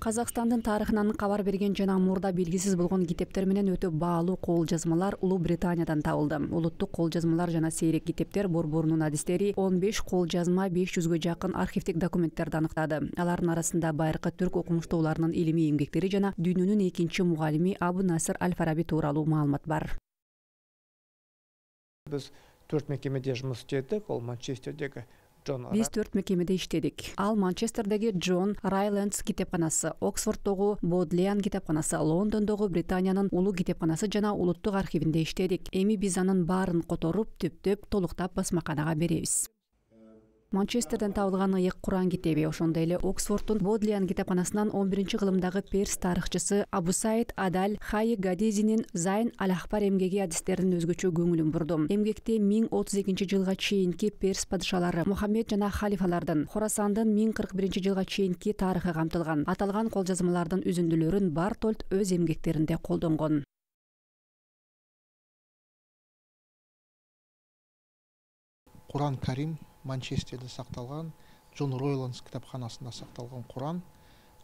Казакстандын тарыхынан кабар берген жана мурда белгисиз болгон китептер менен өтө баалуу кол жазмалар Улуу Британиядан табылды. Улуттук кол жазмалар жана сейрек китептер борборунун адистери 15 кол жазма 500гө жакын архивдик документтерди аныктады. Алардын арасында байыркы түрк окумуштууларынын илимий эмгектери жана дүйнөнүн экинчи мугалими Абу Насыр Аль-Фараби тууралуу маалымат бар. Biz 4 mekemede жұмыс істедік, ол Манчестердегі Биз 4 мекемеде иштедик. Ал Манчестердеги Джон Райлендс китепканасы, Оксфорддогу Бодлиан китепканасы, Лондондогу Британиянын улуу китепканасы жана улуттук архивинде иштедик. Эми биз анын баарын которуп, түптөп, толуктап басмаканага беребиз. Манчестерден табылган ыйык Куран китеби, ошондой эле Оксфорддун Бодлиан китепканасынан 11-кылымдагы перс тарыхчысы Абу Саид Адаль Хайи Гадизинин Зайн Аль-Ахбар эмгеги адистеринин өзгөчө көңүлүн бурду. Эмгекте 1032-жылга чейинки перс падышалары Мухаммед жана халифалардын, Хорасандын 1041-жылга чейинки тарыхы камтылган. Аталган кол жазмалардын үзүндүлөрүн Бартольд өз эмгектеринде колдонгон. Куран Карим Манчестерде сакталган, Джон Ройландс китапханасында сакталган Куран.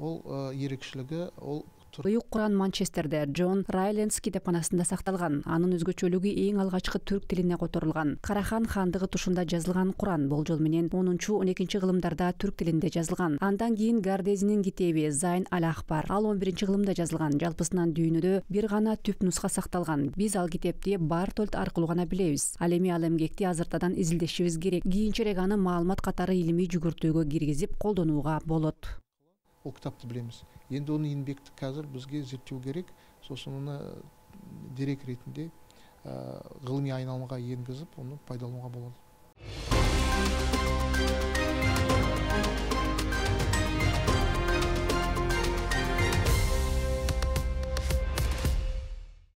Ол ерекшелиги ол Ыйык Куран Манчестерде Джон Райлендс китепканасында сакталган. Анын өзгөчөлүгү эң алгачкы түрк тилине которулган. Карахан хандыгы тушунда жазылган Куран болжол менен 10-12-кылымдарда түрк тилинде жазылган. Андан кийин Гардезинин китеби Зайн Аль-Ахбар ал 11-кылымда жазылган. Жалпысынан дүйнөдө бир гана түп нуска сакталган. Биз ал китепти Бартольд аркылуу гана билебиз. Ал эми ал эмгекти азыртадан изилдешибиз керек. Кийинчерээк аны маалымат катары илимий жүгүртүүгө киргизип колдонууга болот. Ол китапты билемиз. Енді оны еңбекті қазір бізге зерттеу керек, сосын оны дерек ретінде ғылыми айналымға енгізіп, оны пайдалануға болады.